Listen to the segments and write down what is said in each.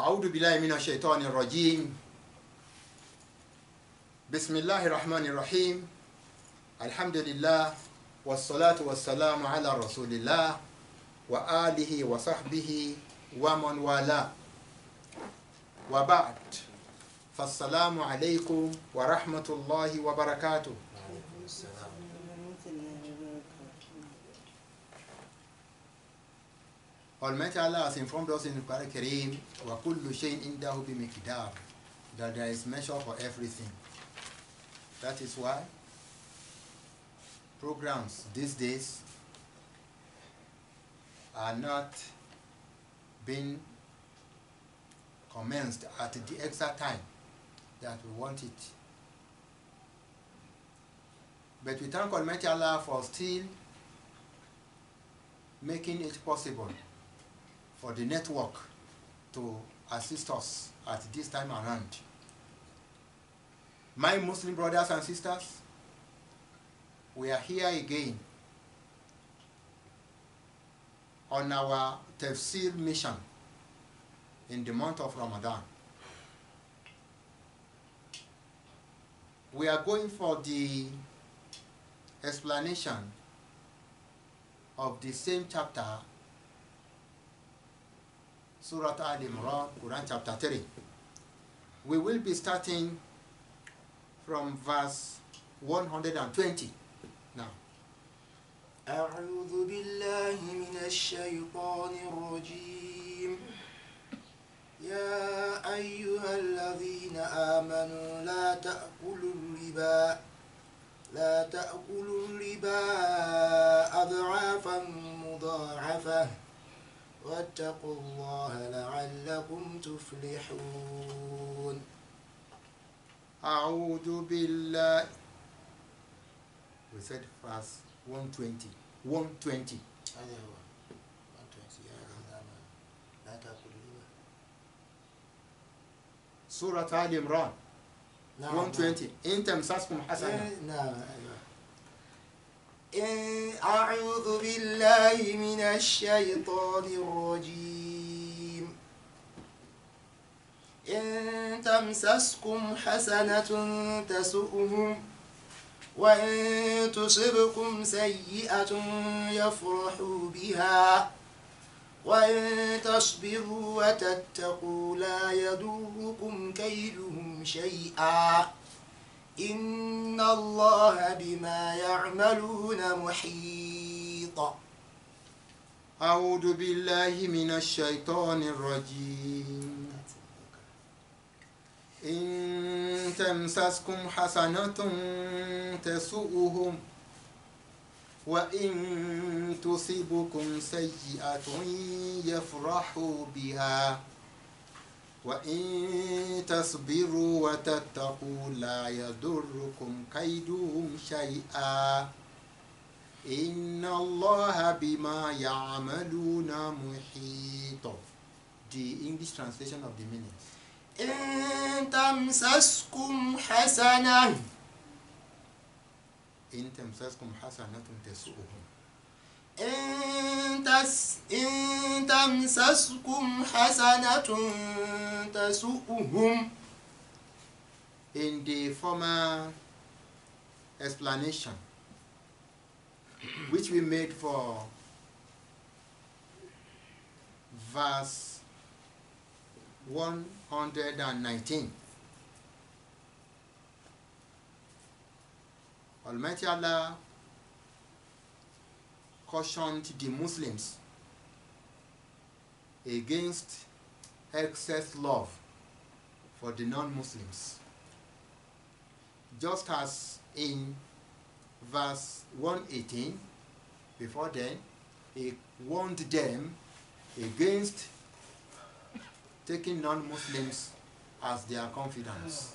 أعوذ بالله من الشيطان الرجيم. بسم الله الرحمن الرحيم. الحمد لله والصلاة والسلام على رسول الله وآله وصحبه ومن والاه وبعد. فالسلام عليكم ورحمة الله وبركاته. Almighty Allah has informed us in the Quran Kareem, وَكُلُّ شَيْءٍ إِنْدَهُ بِمِقْدَارٍ, that there is measure for everything. That is why programs these days are not being commenced at the exact time that we want it. But we thank Almighty Allah for still making it possible for the network to assist us at this time around. My Muslim brothers and sisters, we are here again on our Tafsir mission in the month of Ramadan. We are going for the explanation of the same chapter, Surah Al-Imraan, Quran chapter 3. We will be starting from verse 120 now. أعوذ بالله من الشيطان الرجيم. يا أيها الذين آمنوا لا تأكلوا الربا أضعافا مضاعفة واتقوا الله لعلكم تفلحون. أعوذ بالله. We said verse 120. 120. Surah Al-Imraan 120. إن تمسسكم حسنة. أعوذ بالله من الشيطان الرجيم. إن تمسسكم حسنة تسؤهم وإن تصبكم سيئة يفرحوا بها وإن تصبروا وتتقوا لا يضركم كيدهم شيئا إن الله بما يعملون محيط. أعوذ بالله من الشيطان الرجيم. إن تمسسكم حسنة تسؤهم وإن تصبكم سيئة يفرحوا بها وإن تصبروا وتتقوا لا يضركم كيدهم شيئا إن الله بما يعملون محيط. The English translation of the meaning. إن تمسسكم حسنة. إن تمسسكم حسنة تسؤهم. إن تمسسكم حسنة تسؤهم. In the former explanation which we made for verse 119, Almighty Allah cautioned the Muslims against excess love for the non-Muslims, just as in verse 118 before then he warned them against taking non-Muslims as their confidants.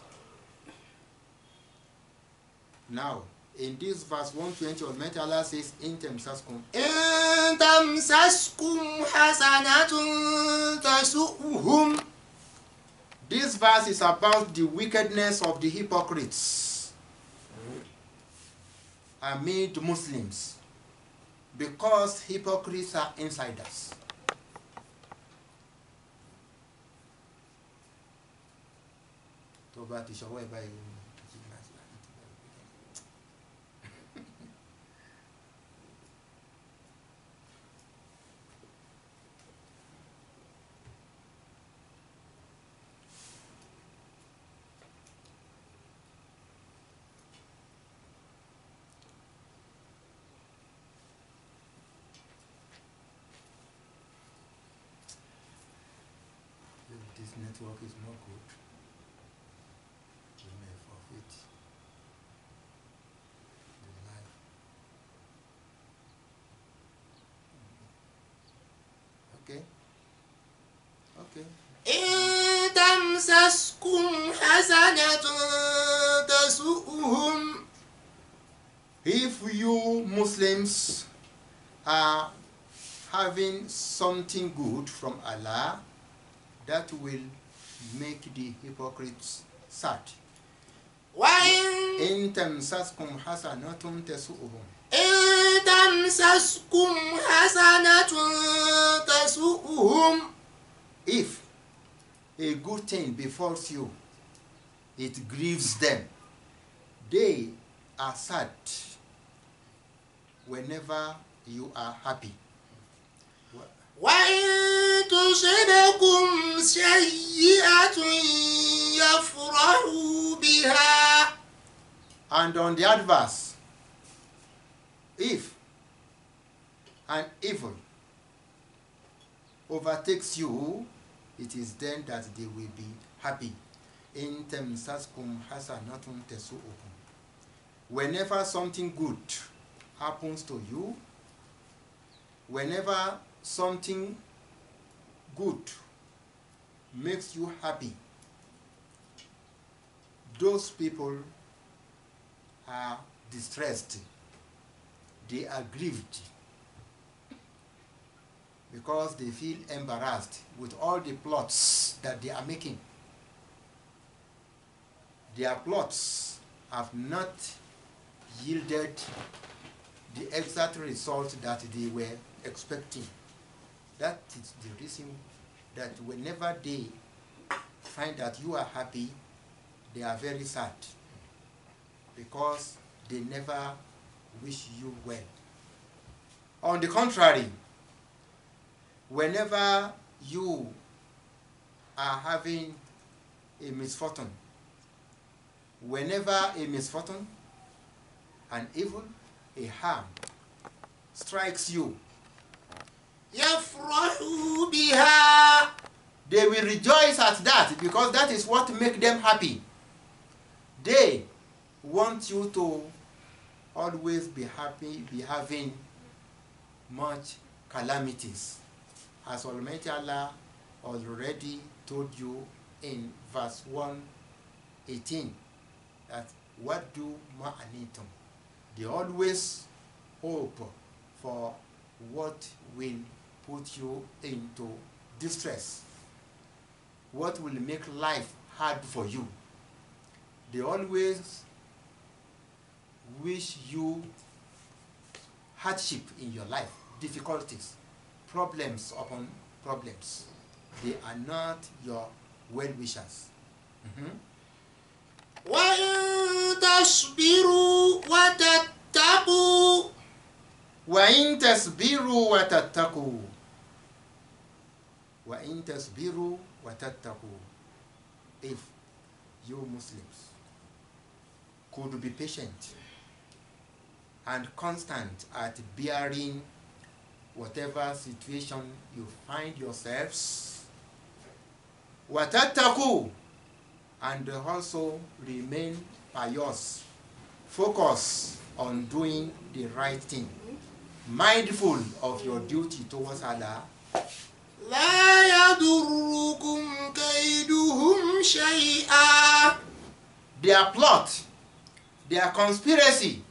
Now, in this verse 120, Almighty Allah says, إن تمسسكم حسنة تسؤهم. This verse is about the wickedness of the hypocrites amid Muslims, because hypocrites are insiders. bá ti ṣọwọ́ ẹ̀ báyìí. This network is not good. We may forfeit the life. Okay. Okay. إن تمسسكم حسنة تسؤهم. If you Muslims are having something good from Allah, that will make the hypocrites sad. وإن إن تمسسكم حسنة تسؤهم. إن تمسسكم حسنة تسؤهم. If a good thing befalls you, it grieves them. They are sad whenever you are happy. وإن تصبكم سيئة يفرحوا بها. And on the adverse, if an evil overtakes you, it is then that they will be happy. In tamsaskum hasanatun tasu'ukum. Whenever something good happens to you, whenever something good makes you happy, those people are distressed. They are grieved because they feel embarrassed with all the plots that they are making. Their plots have not yielded the exact result that they were expecting. That is the reason that whenever they find that you are happy, they are very sad, because they never wish you well. On the contrary, whenever you are having a misfortune, whenever a misfortune, an evil, a harm strikes you, يفرحوا بها. they will rejoice at that, because that is what makes them happy. They want you to always be happy, be having much calamities. As Almighty Allah already told you in verse 118, that what do ma'anitum? They always hope for what will put you into distress, what will make life hard for you. They always wish you hardship in your life, difficulties, problems upon problems. They are not your well-wishers. وإن تصبروا وتتقوا. وَإِن تَصْبِرُوا وَتَتَّقُوا. وَإِن تَصْبِرُوا وَتَتَّقُوا. If you Muslims could be patient and constant at bearing whatever situation you find yourselves, وَتَتَّقُوا, and also remain pious, focus on doing the right thing, mindful of your duty towards Allah, لا يضركم كيدهم شيئا. their plot, their conspiracy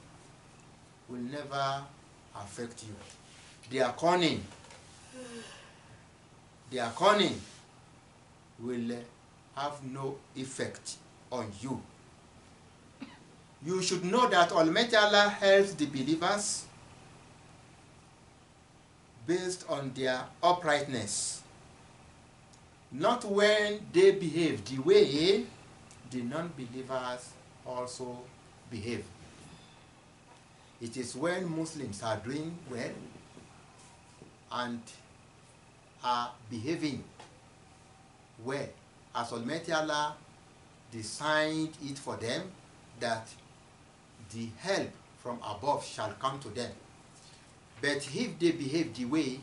will never affect you. Their cunning will have no effect on you. You should know that Almighty Allah helps the believers based on their uprightness, not when they behave the way the non-believers also behave. It is when Muslims are doing well and are behaving well, as Almighty Allah designed it for them, that the help from above shall come to them. But if they behave the way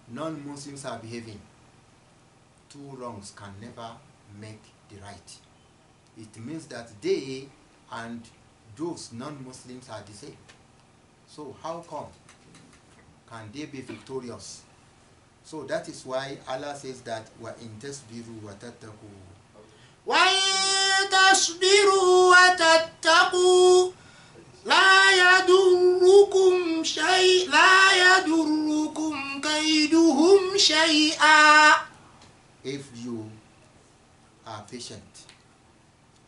non-Muslims are behaving, two wrongs can never make the right. It means that they and those non-Muslims are the same. So how come can they be victorious? So that is why Allah says that وَإِن تَصْبِرُوا وَتَتَّقُوا وَإِن تَصْبِرُوا وَتَتَّقُوا لا يَضُرُّكُمْ كَيْدُهُمْ شَيْئًا. If you are patient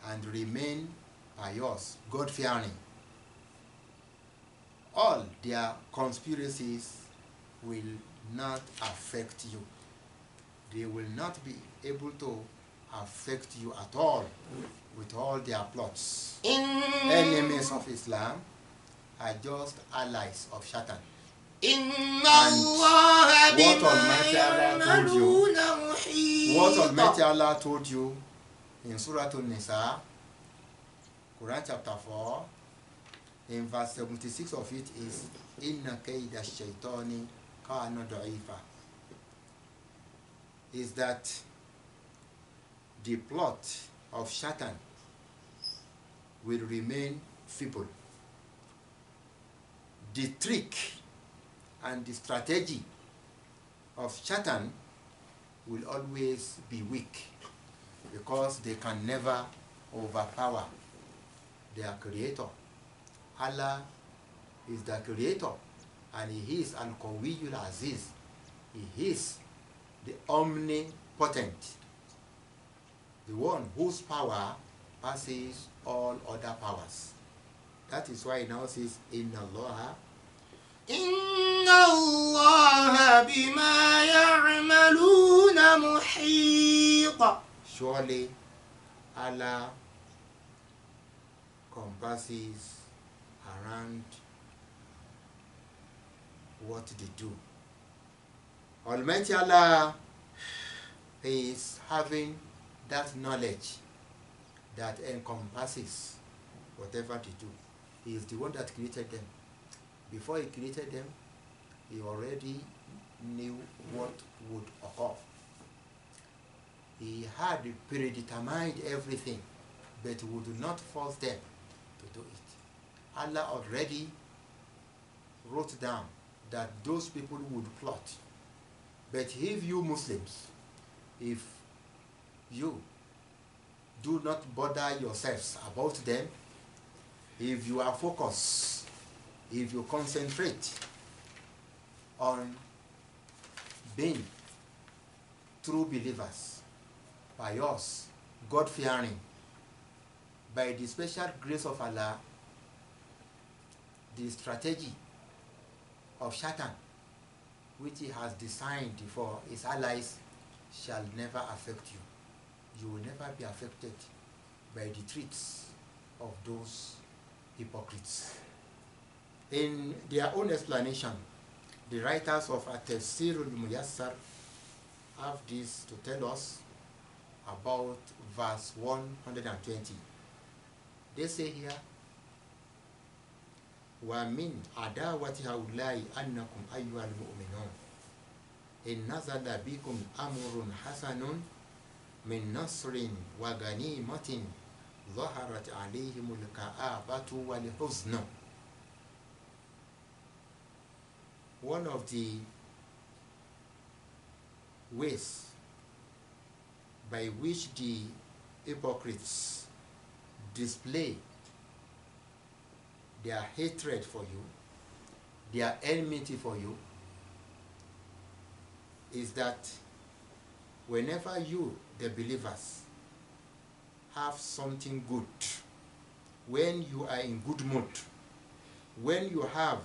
and remain pious, God-fearing, all their conspiracies will not affect you. They will not be able to affect you at all with all their plots. Enemies of Islam are just allies of Satan. And what Almighty Allah told you in Surah An-Nisa, Quran chapter 4, in verse 76 of it is Inna kayda shaitani kana da'ifa, is that the plot of Satan will remain feeble. The trick and the strategy of Satan will always be weak, because they can never overpower their creator. Allah is the creator, and He is Al-Qawiyyul-Aziz. He is the omnipotent, the one whose power passes all other powers. That is why He now says, Inna Allah bima ya'maluna muhit. Surely Allah compasses around what they do. Almighty Allah is having that knowledge that encompasses whatever they do. He is the one that created them. Before He created them, He already knew what would occur. He had predetermined everything, but would not force them to do it. Allah already wrote down that those people would plot. But if you Muslims, if you do not bother yourselves about them, if you are focused, if you concentrate on being true believers, pious, God-fearing, by the special grace of Allah, the strategy of Satan, which He has designed for His allies, shall never affect you. You will never be affected by the tricks of those hypocrites. In their own explanation, the writers of Tafsir have this to tell us about verse 120. They say here, وَمِنْ عَدَاوَةِ هَؤُلَاءِ أَنَّكُمْ أَيُّهَا الْمُؤْمِنُونَ إِنْ نَزَلَ بِكُمْ أَمْرٌ حَسَنٌ مِنْ نَصْرٍ وَغَنِيمَةٍ ظَهَرَتْ عَلَيْهِمُ الْكَآبَةُ وَالْحُزْنُ. One of the ways by which the hypocrites display their hatred for you, their enmity for you, is that whenever you, the believers, have something good, when you are in good mood, when you have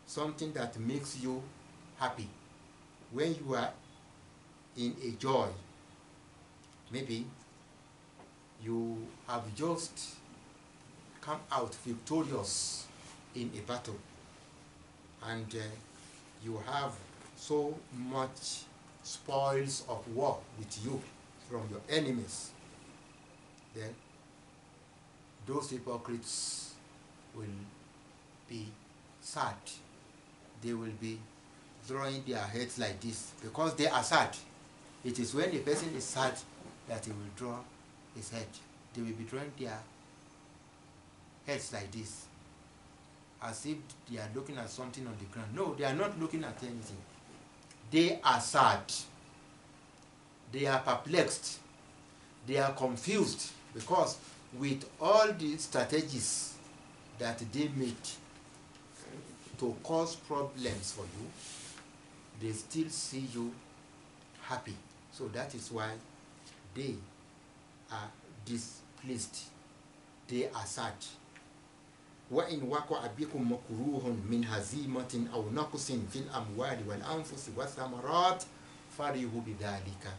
something that makes you happy, when you are in a joy, maybe you have just come out victorious in a battle, and you have so much spoils of war with you from your enemies, then those hypocrites will be sad. They will be drawing their heads like this because they are sad. It is when the person is sad that he will draw his head. They will be drawing their heads like this, as if they are looking at something on the ground. No, they are not looking at anything. They are sad. They are perplexed. They are confused because with all the strategies that they made to cause problems for you, they still see you happy. So that is why they are displeased. They are sad. وَإِنْ وَقَعَ بِكُمْ مَكْرُوهٌ مِنْ هَزِيمَةٍ أَوْ نَقْصٍ فِي الْأَمْوَالِ وَالْأَنْفُسِ وَالثَّمَرَاتِ فَرِحُوا بِذَلِكَ.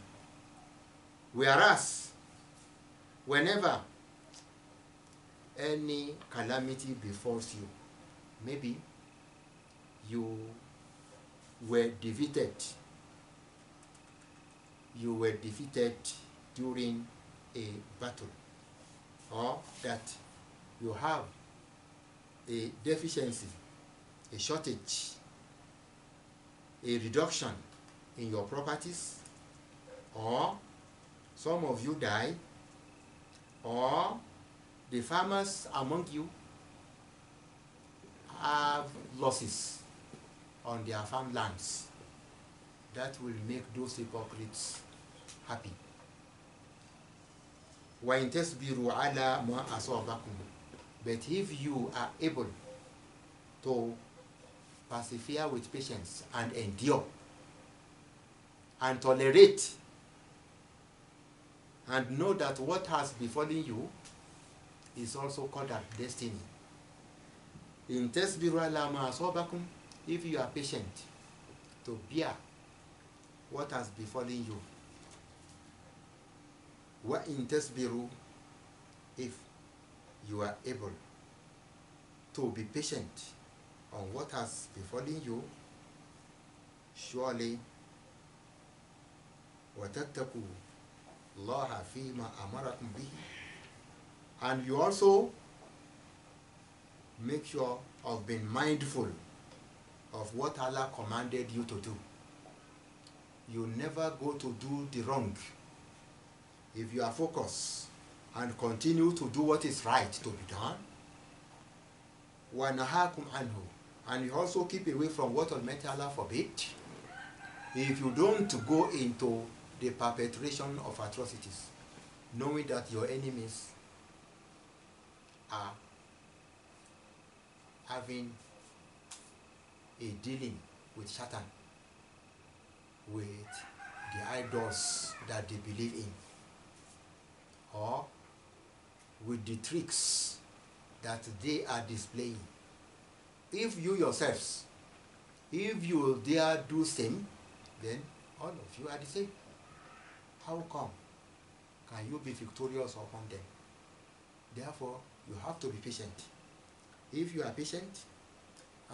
Whereas, whenever any calamity befalls you, maybe you were defeated during a battle, or that you have a deficiency, a shortage, a reduction in your properties, or some of you die, or the farmers among you have losses on their farmlands, that will make those hypocrites happy. وَإِن تَصْبِرُوا عَلَى مَا أَصَابَكُمْ. But if you are able to persevere with patience and endure and tolerate and know that what has befallen you is also called a destiny. In tasbiru ala ma asabakum, if you are patient to bear what has befallen you. Wa in tasbiru, if you are able to be patient on what has befallen you, surely وَتَتَّقُوا اللَّهَ فِي مَا أَمَرَكُمْ بِهِ, and you also make sure of being mindful of what Allah commanded you to do. You never go to do the wrong. If you are focused and continue to do what is right to be done, وَنَهَاكُمْ عَنْهُ, and you also keep away from what Almighty Allah forbid. If you don't go into the perpetration of atrocities, knowing that your enemies are having a dealing with Satan, with the idols that they believe in, or with the tricks that they are displaying. If you yourselves, if you will dare do same, then all of you are the same. How come can you be victorious upon them? Therefore, you have to be patient. If you are patient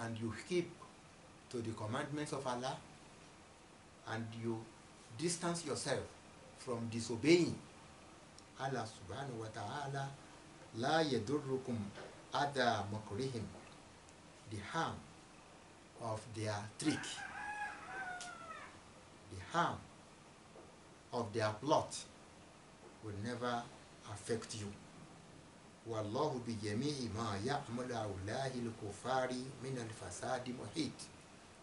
and you keep to the commandments of Allah and you distance yourself from disobeying Allah subhanahu wa ta'ala, la yadurrukum ada makrihim, the harm of their trick, the harm of their plot will never affect you. Wallahu bi jami'i ma ya'malu awlahi al-kufari min al-fasadi muhit,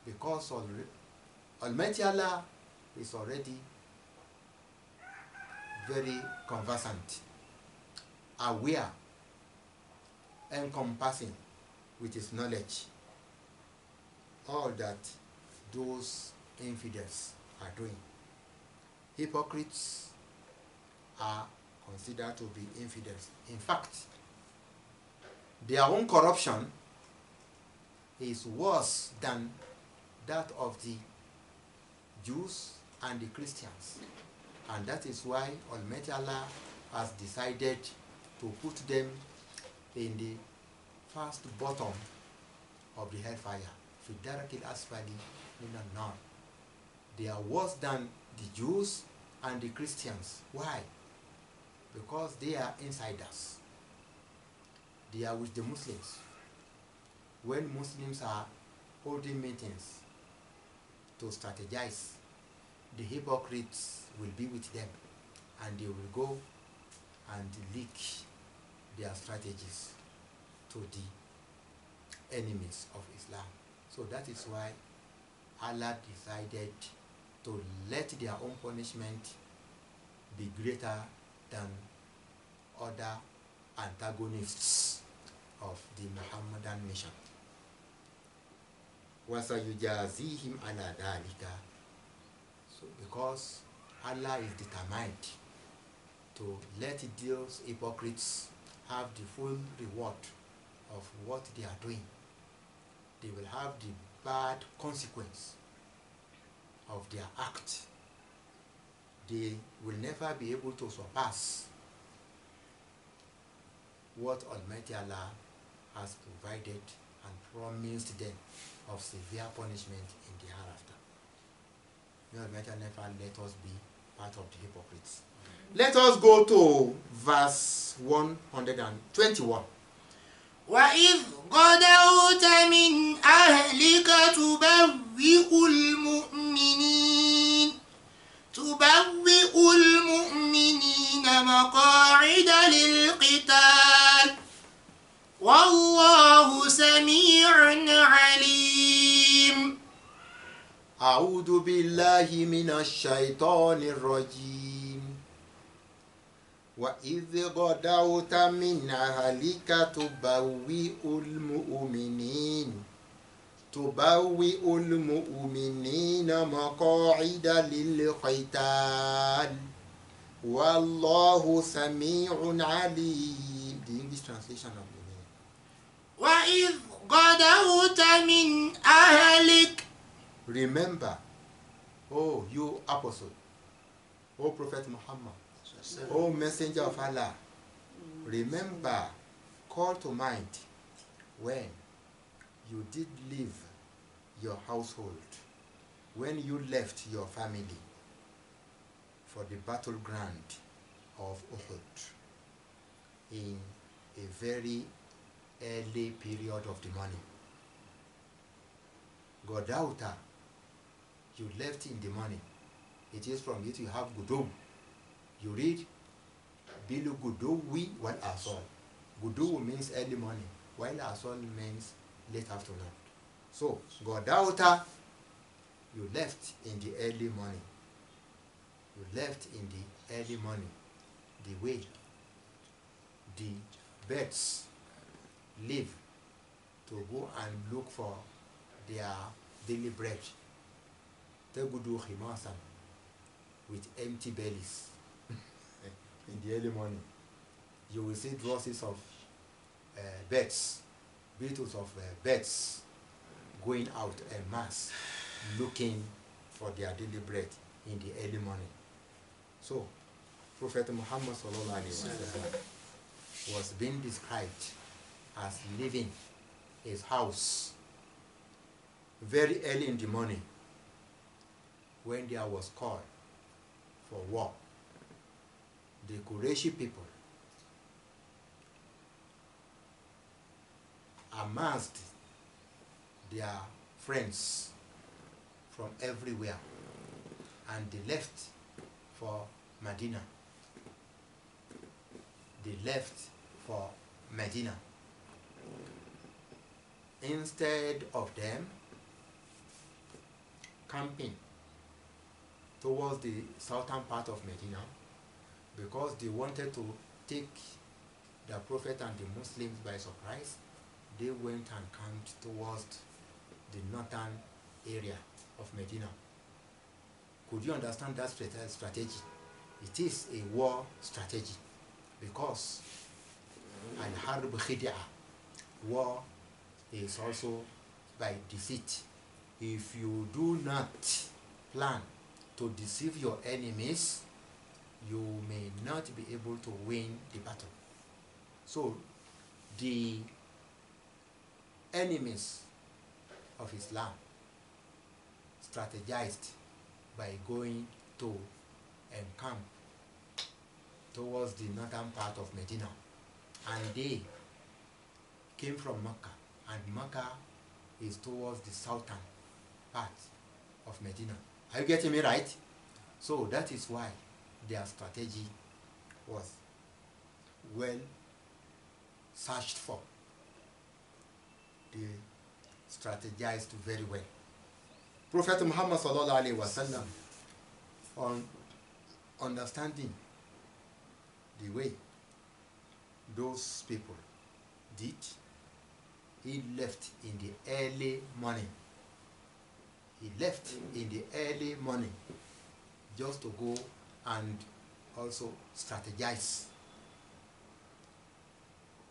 because Almighty Allah is already very conversant, aware, encompassing with his knowledge all that those infidels are doing. Hypocrites are considered to be infidels. In fact, their own corruption is worse than that of the Jews and the Christians. And that is why Almighty Allah has decided to put them in the first bottom of the hellfire. في الدرك الأسفل من النار. They are worse than the Jews and the Christians. Why? Because they are insiders. They are with the Muslims. When Muslims are holding meetings to strategize, the hypocrites will be with them, and they will go and leak their strategies to the enemies of Islam. So that is why Allah decided to let their own punishment be greater than other antagonists of the Muhammadan mission. وَسَيُجَازِيهِمْ عَلَى ذَلِكَ. So because Allah is determined to let those hypocrites have the full reward of what they are doing. They will have the bad consequence of their act. They will never be able to surpass what Almighty Allah has provided and promised them of severe punishment in the hereafter. May Almighty Allah never let us be part of the hypocrites. Let us go to verse 121. وَإِذْ غَدَوْتَ مِنْ أَهْلِكَ تُبَوِّئُ الْمُؤْمِنِينَ مَقَاعِدَ لِلْقِتَالِ وَاللَّهُ سَمِيعٌ عَلِيمٌ. أعوذ بالله من الشيطان الرجيم. وَإِذْ غَدَوْتَ مِنْ أَهْلِكَ تُبَوِّئُ الْمُؤْمِنِينَ مَقَاعِدَ لِلْقِتَالِ وَاللَّهُ سَمِيعٌ عَلِيمٌ. The English translation of the name. وَإِذْ غَدَوْتَ مِنْ أَهْلِكَ. Remember, oh you apostle, oh Prophet Muhammad, oh messenger of Allah, remember, call to mind when you did leave your household, when you left your family for the battleground of Uhud in a very early period of the morning. Godauta, you left in the morning. It is from it you have Gudu. You read Bilu Guduwi wal Asol. Gudu means early morning, while Asol means late afternoon. So, Godauta, you left in the early morning. You left in the early morning, the way the birds live to go and look for their daily bread. Tegudu Himasan, with empty bellies. In the early morning, you will see drosses of birds, beetles of birds going out en masse, looking for their daily bread in the early morning. So, Prophet Muhammad was being described as leaving his house very early in the morning when there was call for war. The Qurayshi people amassed their friends from everywhere and they left for Medina. They left for Medina. Instead of them camping towards the southern part of Medina, because they wanted to take the Prophet and the Muslims by surprise, they went and camped towards the northern area of Medina. Could you understand that strategy? It is a war strategy, because al-harb khid'a, war is also by deceit. If you do not plan to deceive your enemies, you may not be able to win the battle. So the enemies of Islam strategized by going to encamp towards the northern part of Medina, and they came from Mecca, and Mecca is towards the southern part of Medina. Are you getting me right? So that is why their strategy was well searched for. They strategized very well. Prophet Muhammad sallallahu alaihi wasallam, on understanding the way those people did, he left in the early morning. He left in the early morning just to go and also strategize.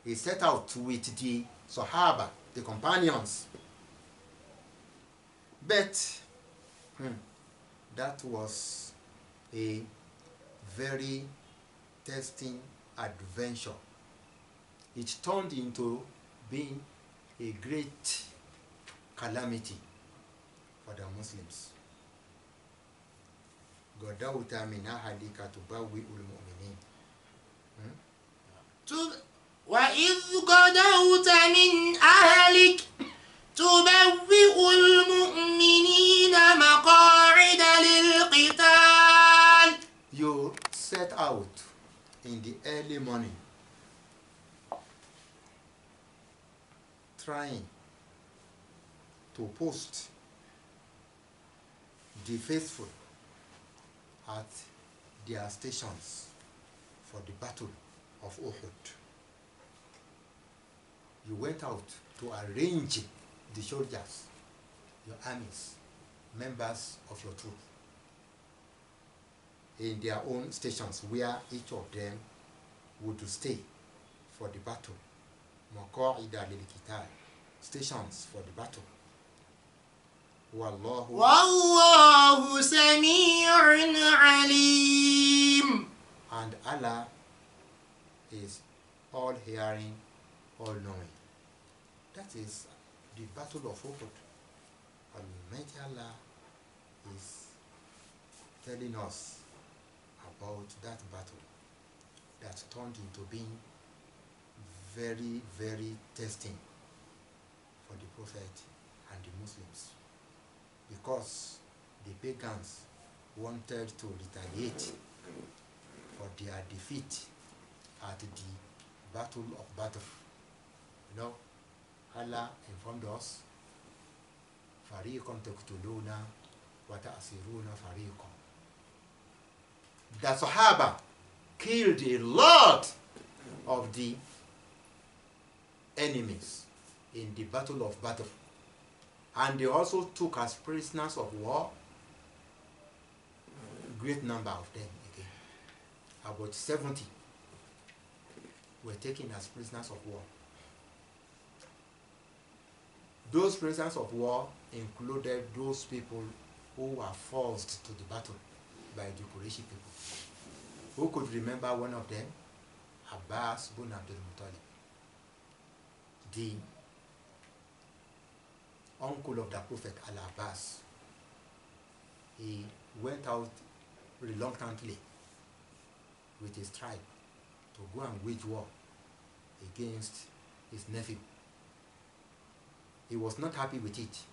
He set out with the Sahaba, the companions. But that was a very testing adventure. It turned into being a great calamity for the Muslims. غدوت من أهلك تبوئ المؤمنين. وإذ غدوت من أهلك تبوئ المؤمنين مقاعد للقتال. You set out in the early morning trying to post the faithful at their stations for the battle of Uhud. You went out to arrange the soldiers, your armies, members of your troop, in their own stations where each of them would stay for the battle. Maqa'ida lil-qital, stations for the battle. Wallahu sami'un alim. And Allah is all hearing, all knowing. That is the battle of Uhud. Almighty Allah is telling us about that battle that turned into being very, very testing for the Prophet and the Muslims, because the pagans wanted to retaliate for their defeat at the Battle of Badr. You know, Allah informed us, فَرِيقًا تَقْتُلُونَ وَتَأْسِرُونَ فَرِيقًا. The Sahaba killed a lot of the enemies in the Battle of Badr, and they also took as prisoners of war a great number of them again. About 70 were taken as prisoners of war. Those prisoners of war included those people who were forced to the battle by the Qurayshi people. Who could remember one of them? Abbas bin Abdul Muttalib, the uncle of the Prophet Al-Abbas. He went out reluctantly with his tribe to go and wage war against his nephew. He was not happy with it,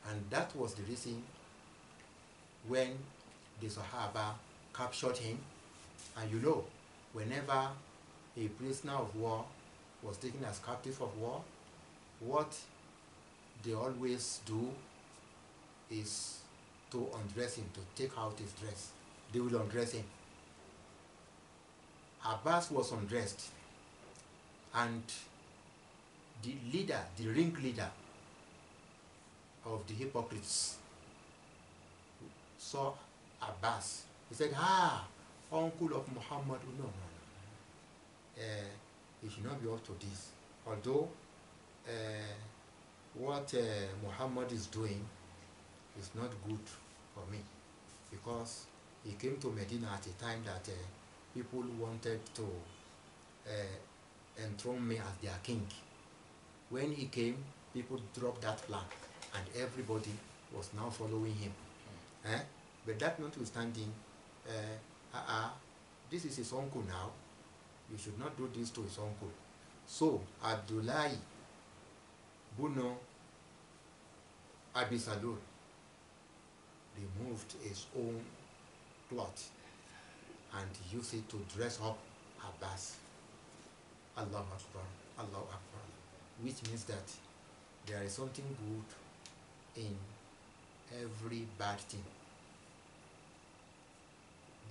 and that was the reason when the Sahaba captured him. And you know, whenever a prisoner of war was taken as captive of war, what they always do is to undress him, to take out his dress. They will undress him. Abbas was undressed, and the leader, the ringleader of the hypocrites, saw Abbas. He said, uncle of Muhammad. No. He should not be up to this. Although what Muhammad is doing is not good for me, because He came to Medina at a time that people wanted to enthrone me as their king. When he came, people dropped that plan, and everybody was now following him. But that notwithstanding, this is his uncle now. You should not do this to his uncle. So Abdullah Buno Abisalur removed his own cloth and used it to dress up Abbas. Allahu Akbar, Allahu Akbar. Which means that there is something good in every bad thing.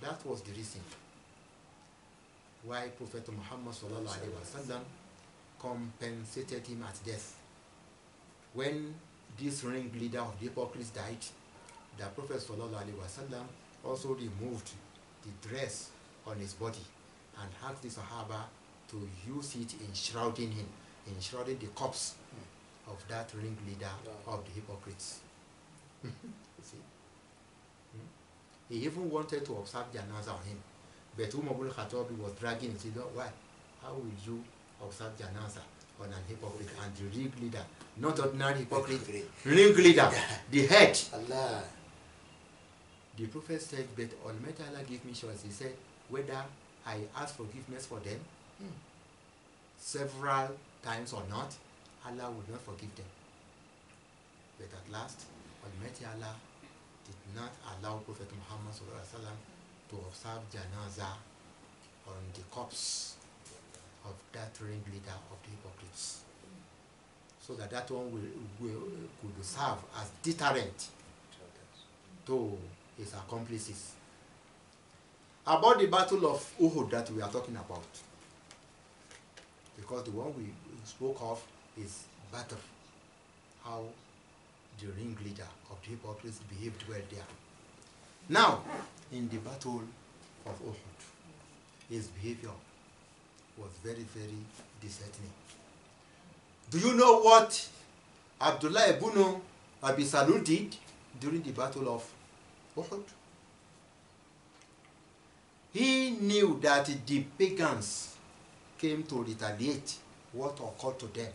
That was the reason why Prophet Muhammad sallallahu alaihi wasallam compensated him at death. When this ringleader of the hypocrites died, the Prophet sallallahu alaihi wasallam also removed the dress on his body and asked the Sahaba to use it in shrouding him, in shrouding the corpse of that ringleader of the hypocrites. You see? He even wanted to observe Janaza on him, but Al-Khattab was dragging him. He said, why? How will you observe Janaza on an hypocrite and the ringleader, not ordinary hypocrite, ringleader, the head? Allah. The Prophet said, but Almighty Allah give me choice. He said, whether I ask forgiveness for them several times or not, Allah would not forgive them. But at last, Almighty Allah did not allow Prophet Muhammad to observe Janaza on the corpse of that ringleader of the hypocrites, so that that one could serve as deterrent to his accomplices. About the battle of Uhud that we are talking about, because the one we spoke of is battle, how the ringleader of the hypocrites behaved well there. Now, in the battle of Uhud, his behavior was very, very disheartening. Do you know what Abdullah ibn Abi Salul did during the battle of Uhud? He knew that the pagans came to retaliate what occurred to them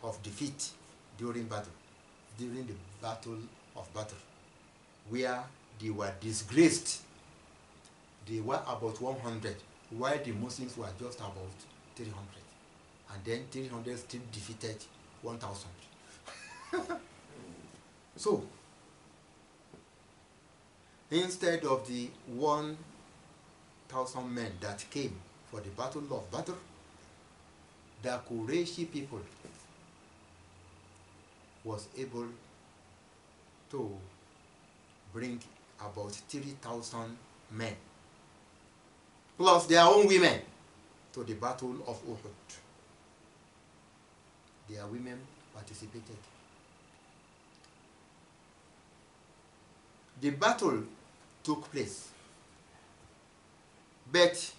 of defeat during the battle of Badr, where they were disgraced. They were about 100, while the Muslims were just about 300. And then 300 still defeated 1,000. So, instead of the 1,000 men that came for the battle of Badr, the Qurayshi people was able to bring about 3,000 men, plus their own women, to the battle of Uhud. Their women participated. The battle took place, but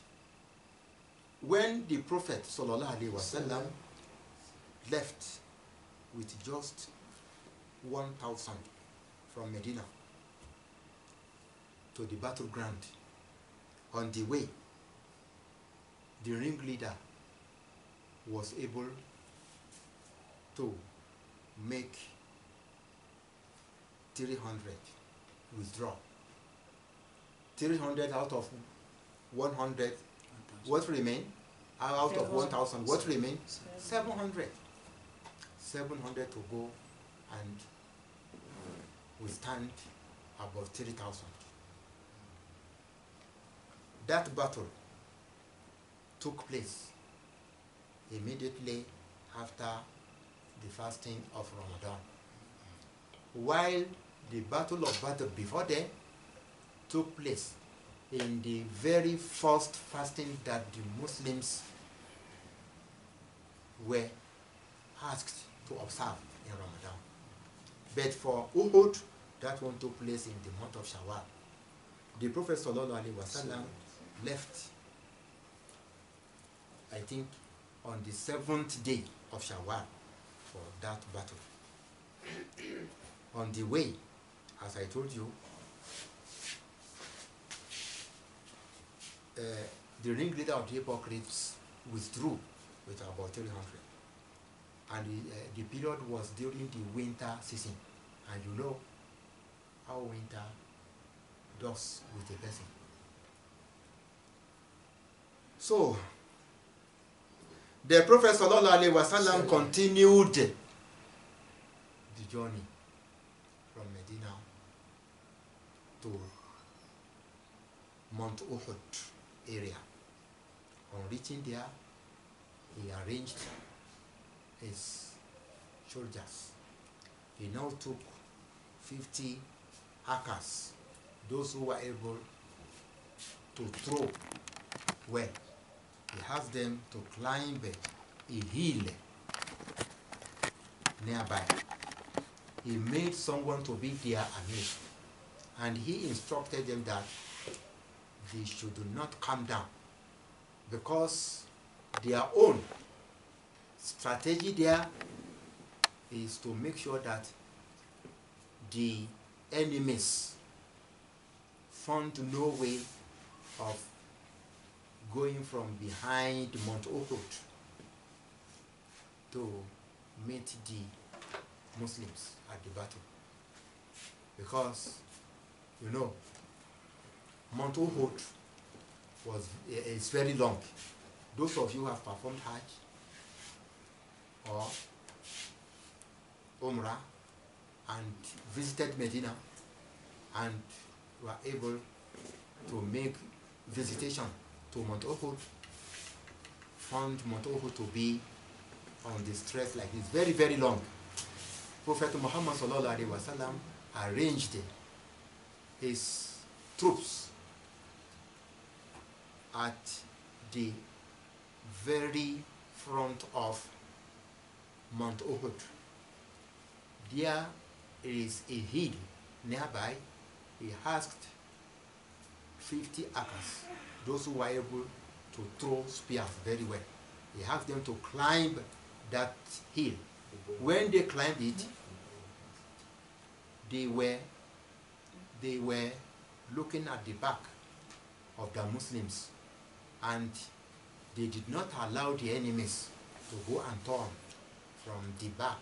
when the Prophet ﷺ left with just 1,000 from Medina to the battleground, on the way, the ringleader was able to make 300 withdraw. 300 out of 100, what remain? Out of 1,000, what remain? 700. 700 to go and withstand about 3,000. That battle took place immediately after the fasting of Ramadan, while the battle of Badr before then took place in the very first fasting that the Muslims were asked to observe in Ramadan. But for Uhud, that one took place in the month of Shawwal. The Prophet ﷺ left, I think, on the 7th day of Shawwal for that battle. On the way, as I told you, the ringleader of the hypocrites withdrew with about 300. And the period was during the winter season. And you know how winter does with a person. So, the Prophet ﷺ continued the journey from Medina to Mount Uhud area. On reaching there, he arranged his soldiers. He now took 50 hackers, those who were able to throw well. He asked them to climb a hill nearby. He made someone to be their amir, and he instructed them that they should not come down, because their own strategy there is to make sure that the enemies found no way of going from behind Mount Uhud to meet the Muslims at the battle. Because, you know, Mount Uhud is very long. Those of you who have performed Hajj or Umrah and visited Medina and were able to make visitation to Mount Uhud, found Mount Uhud to be on the stretch like this, very, very long. Prophet Muhammad ﷺ arranged his troops at the very front of Mount Uhud. There is a hill nearby. He asked 50 archers, those who were able to throw spears very well. He asked them to climb that hill. When they climbed it, they were looking at the back of the Muslims, and they did not allow the enemies to go and turn from the back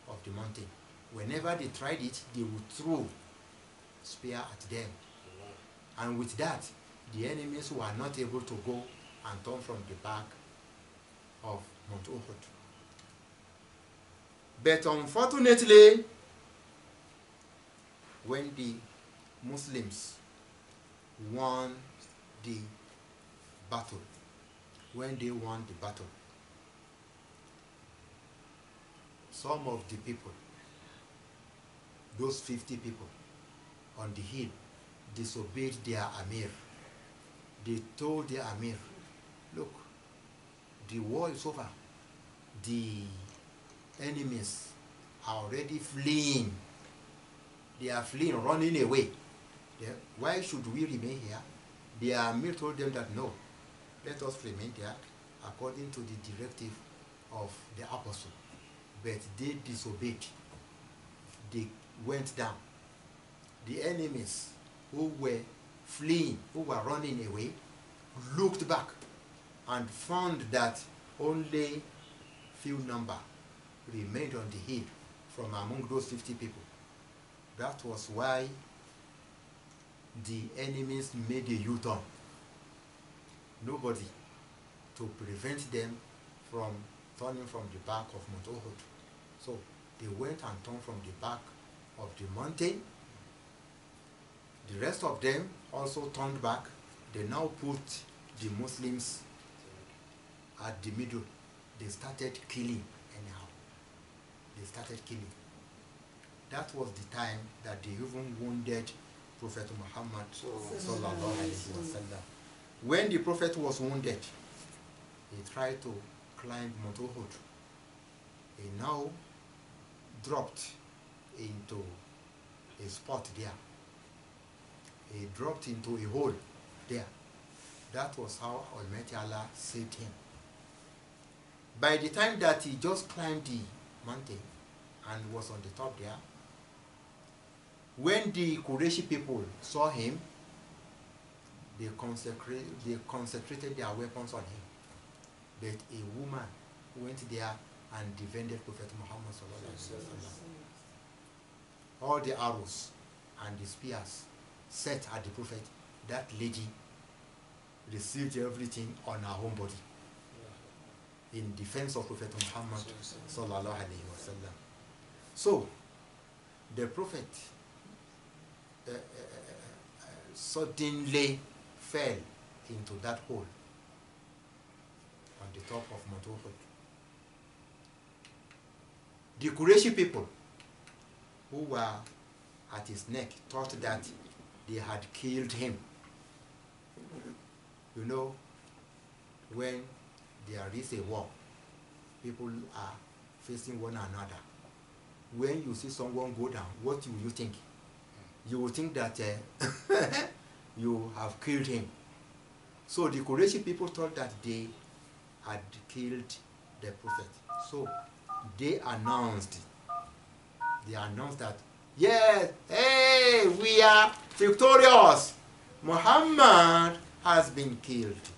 of the mountain. Whenever they tried it, they would throw spear at them. And with that, the enemies were not able to go and turn from the back of Mount Uhud. But unfortunately, when the Muslims won the battle, some of the people, those 50 people on the hill, disobeyed their Amir. They told their Amir, look, the war is over. The enemies are already fleeing. They are fleeing, running away. Why should we remain here? The Amir told them that no, let us remain there according to the directive of the apostle. But they disobeyed. They went down. The enemies who were fleeing, who were running away, looked back and found that only few number remained on the hill from among those 50 people. That was why the enemies made a U-turn. Nobody to prevent them from turning from the back of Mount Uhud. So they went and turned from the back of the mountain. The rest of them also turned back. They now put the Muslims at the middle. They started killing anyhow. They started killing. That was the time that they even wounded Prophet Muhammad sallallahu alaihi wasallam. When the Prophet was wounded, he tried to climb Mount Uhud. He now dropped into a spot there. He dropped into a hole there. That was how Almighty Allah saved him. By the time that he just climbed the mountain and was on the top there, when the Qurayshi people saw him, they concentrated their weapons on him. But a woman went there and defended Prophet Muhammad sallallahu alaihi wasallam. All the arrows and the spears set at the Prophet, that lady received everything on her own body in defense of Prophet Muhammad sallallahu alaihi wasallam. So the Prophet suddenly fell into that hole on the top of Mount Uhud. The Qurayshi people who were at his neck thought that they had killed him. You know, when there is a war, people are facing one another. When you see someone go down, what will you think? You will think that you have killed him. So the Qurayshi people thought that they had killed the Prophet. So they announced that, yes, hey, we are victorious. Muhammad has been killed.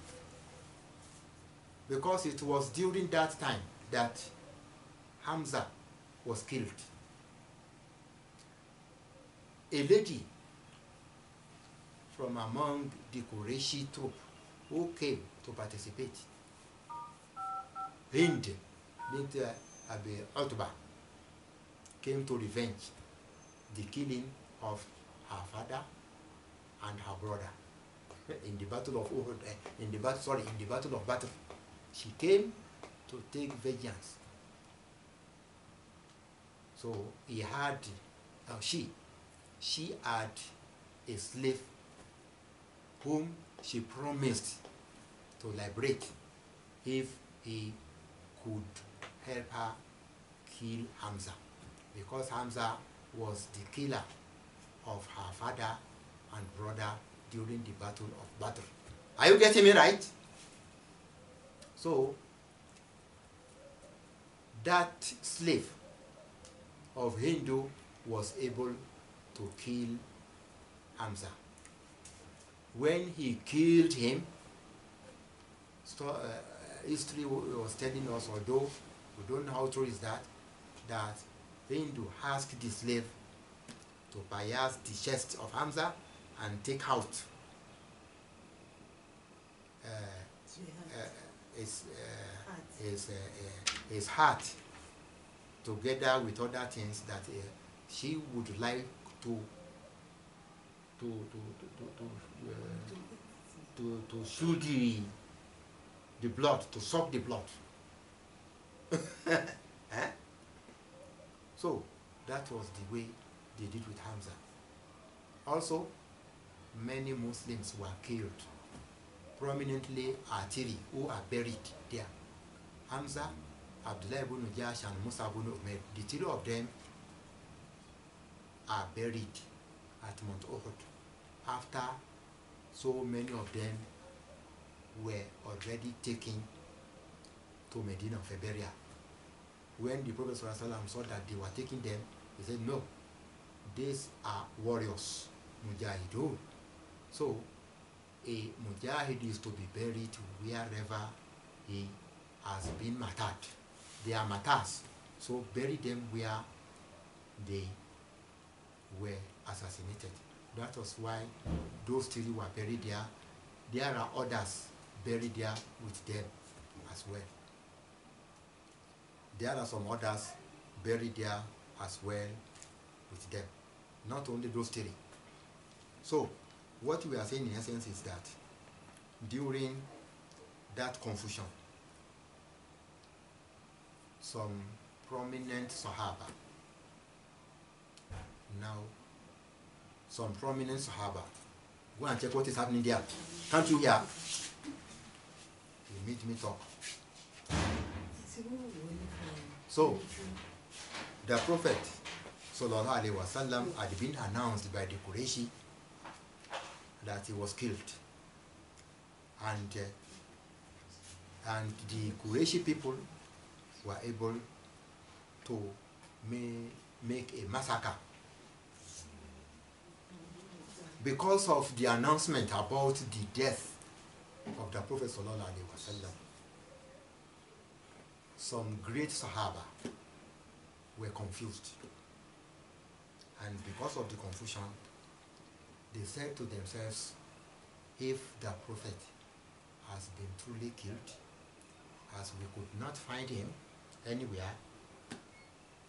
Because it was during that time that Hamza was killed. A lady from among the Qurayshi troop who came to participate, Hind bint Utbah, came to revenge the killing of her father and her brother in the battle of Uhud, in the battle of Badr. She came to take vengeance. So he had, she had a slave whom she promised to liberate if he could help her kill Hamza, because Hamza was the killer of her father and brother during the battle of Badr. Are you getting me right? So that slave of Hindu was able to kill Hamza. When he killed him, history was telling us, although we don't know how true is that Hindu asked the slave to bias the chest of Hamza and take out his heart, together with other things that she would like to shoot the blood, to suck the blood. So that was the way they did with Hamza. Also, many Muslims were killed, prominently Atiri, who are buried there. Hamza, Abdullah ibn Jash, and Musa ibn Umair, the three of them are buried at Mount Uhud after so many of them were already taken to Medina for burial. When the Prophet ﷺ saw that they were taking them, he said, no, these are warriors, mujahidun. So a mujahid is to be buried wherever he has been martyred. They are martyrs, so bury them where they were assassinated. That was why those three were buried there. There are others buried there with them as well. There are some others buried there as well with them. Not only those three. So, what we are saying in essence is that during that confusion, some prominent Sahaba, go and check what is happening there. Can't you hear? You meet me talk. So, the Prophet sallallahu alaihi wasallam had been announced by the Qurayshi that he was killed, and the Qurayshi people were able to make a massacre. because of the announcement about the death of the Prophet sallallahu alaihi wasallam, some great Sahaba were confused, and because of the confusion, they said to themselves, if the Prophet has been truly killed, as we could not find him anywhere,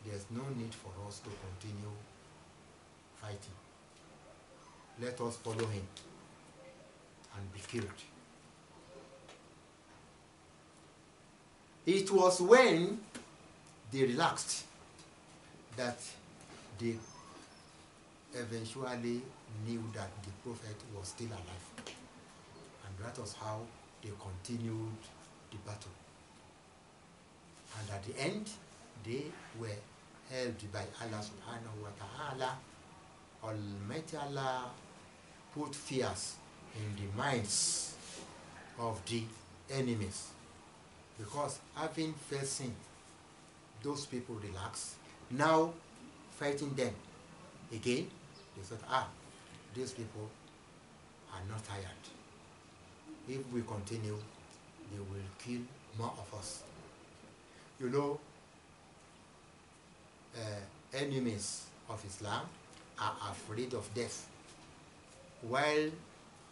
there's no need for us to continue fighting. Let us follow him and be killed. It was when they relaxed that they eventually knew that the Prophet was still alive. And that was how they continued the battle. And at the end, they were helped by Allah subhanahu wa ta'ala. Almighty Allah put fears in the minds of the enemies, because having first seen those people relax, now fighting them again, they said, these people are not tired. If we continue, they will kill more of us. You know, enemies of Islam are afraid of death, while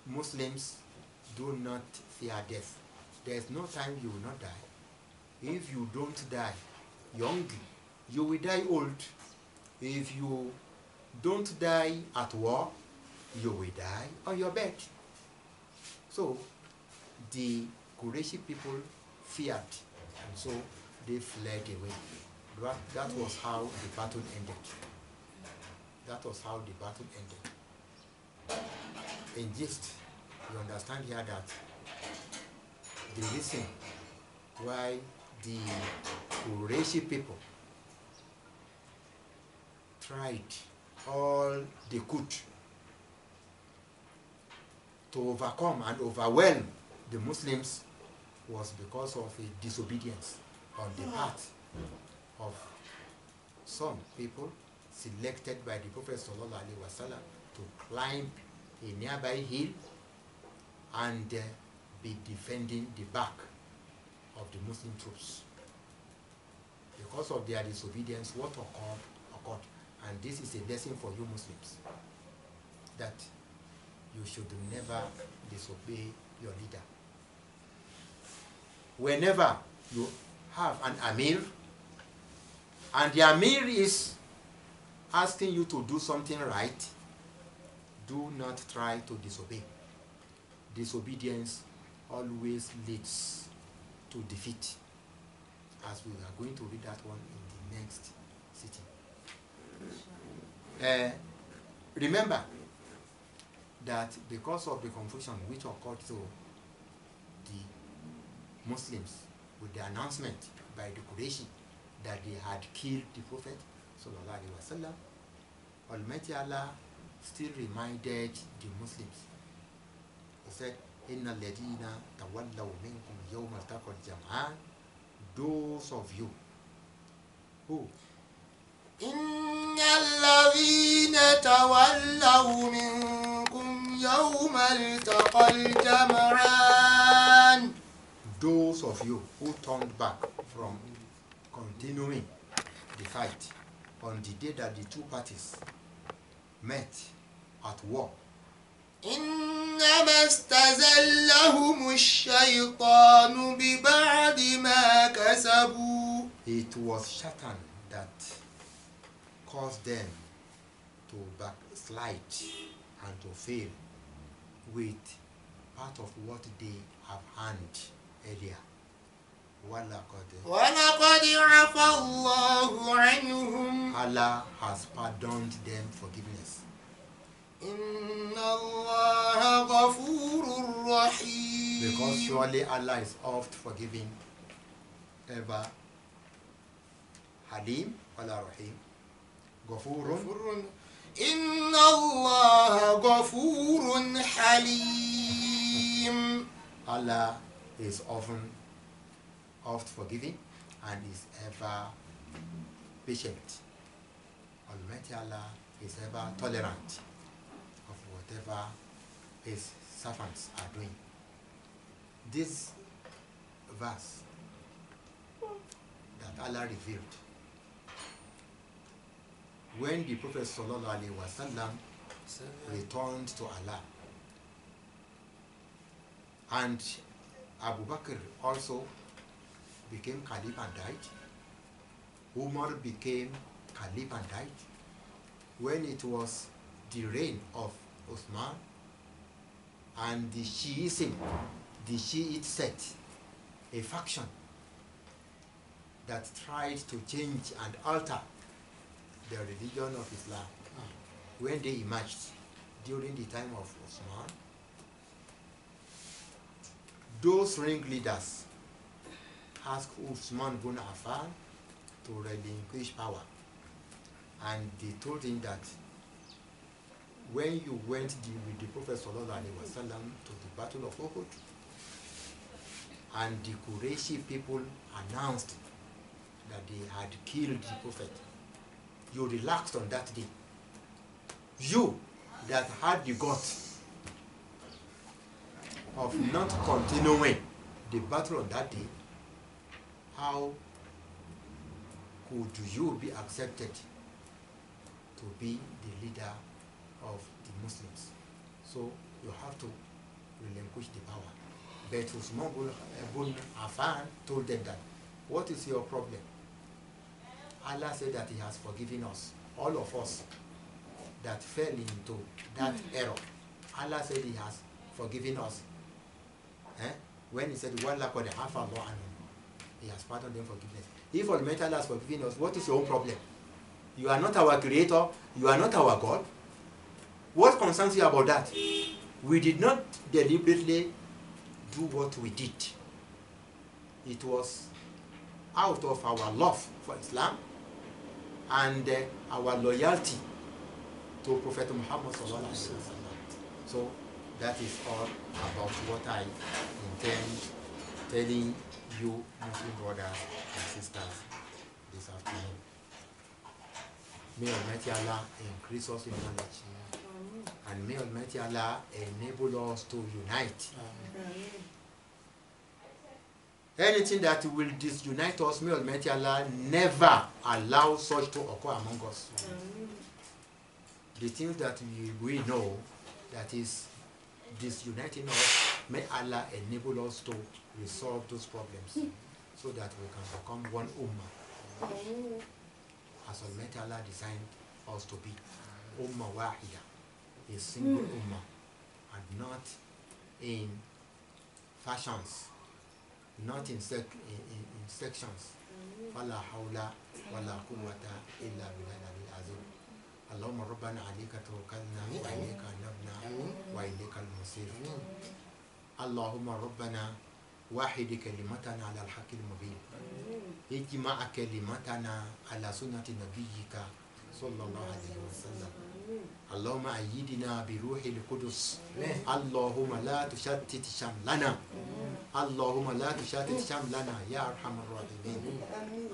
Muslims do not fear death. There is no time you will not die. If you don't die young, you will die old. If you don't die at war, you will die on your bed. So the Qurayshi people feared, and so they fled away. That was how the battle ended. That was how the battle ended. In gist, you understand here that the reason why the Qurayshi people tried all they could to overcome and overwhelm the Muslims was because of a disobedience on the part of some people selected by the Prophet ﷺ to climb a nearby hill and be defending the back of the Muslim troops. Because of their disobedience, what occurred, and this is a lesson for you Muslims, that you should never disobey your leader. Whenever you have an Amir, and the Amir is asking you to do something right, do not try to disobey. Disobedience always leads to defeat, as we are going to read that one in the next sitting. Remember that because of the confusion which occurred to the Muslims with the announcement by the Qurayshi that they had killed the Prophet sallallahu alaihi wasallam, Almighty Allah still reminded the Muslims. He said, "Inna alladhina tawallaw minkum yawma al-taqal jam'an," those of you who إن الذين تولوا منكم يوم التقى الجمعان, those of you who turned back from continuing the fight on the day that the two parties met at war, إنما استزلهم الشيطان ببعض ما كسبوا, it was Satan that caused them to backslide and to fail with part of what they have earned earlier. وَلَقَدْ عَفَى اللَّهُ عَنْهُمْ, Allah has pardoned them forgiveness. إِنَّ اللَّهَ غَفُورٌ رَحِيمٌ, Because surely Allah is oft forgiving, ever Halim, Allah Rahim, Ghafurun. إِنَّ اللَّهَ غَفُورٌ حَلِيمٌ, Allah is oft forgiving and is ever patient. Almighty Allah is ever tolerant of whatever his servants are doing. This verse that Allah revealed when the Prophet ﷺ returned to Allah, and Abu Bakr also became Caliph and died. Umar became Caliph and died. When it was the reign of Uthman, and the Shiism, the Shiite sect, a faction that tried to change and alter the religion of Islam, when they emerged during the time of Uthman, those ringleaders asked Uthman bin Affan to relinquish power, and they told him that when you went with the Prophet ﷺ to the Battle of Uhud, and the Qurayshi people announced that they had killed the Prophet, you relaxed on that day. You that had the guts of not continuing the battle on that day, how could you be accepted to be the leader of the Muslims? So you have to relinquish the power. But Uthman bin Affan told them that, what is your problem? Allah said that he has forgiven us, all of us that fell into that error. Allah said he has forgiven us. When he said, "Wallah qad afa Allahu anhum," he has pardoned them forgiveness. If Almighty Allah has forgiven us, what is your own problem? You are not our creator, you are not our God. What concerns you about that? We did not deliberately do what we did. It was out of our love for Islam and our loyalty to Prophet Muhammad sallallahu alaihi wasallam. So that is all about what I intend telling you, Muslim brothers and sisters, this afternoon. May Almighty Allah increase us in knowledge, and may Almighty Allah enable us to unite. Anything that will disunite us, may Almighty Allah never allow such to occur among us. The things that we know that is disuniting us, may Allah enable us to resolve those problems so that we can become one ummah, as Almighty Allah designed us to be. Ummah wahida, a single ummah, and not in fashions, not in sections. فلا حول ولا قوة إلا بالله العلي العظيم. اللهم ربنا عليك توكلنا وإليك أنبنا وإليك المصير. اللهم ربنا واحد كلمتنا على الحق المبين، اجمع كلمتنا على سنة نبيك صلى الله عليه وسلم. اللهم أيدنا بروح القدس. اللهم لا تشتت شملنا. اللهم لا تشتت شملنا يا أرحم الراحمين.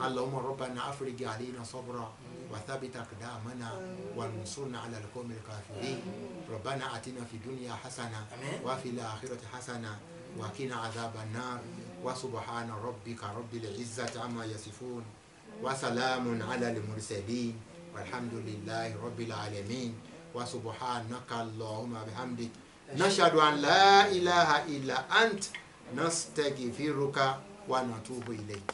اللهم ربنا أفرج علينا صبرا وثبت أقدامنا وانصرنا على القوم الكافرين. ربنا آتنا في الدنيا حسنة وفي الآخرة حسنة وقنا عذاب النار. وسبحان ربك رب العزة عما يصفون وسلام على المرسلين والحمد لله رب العالمين. وسبحانك اللهم بحمدك نشهد أن لا إله إلا أنت نستغفرك ونتوب إليك.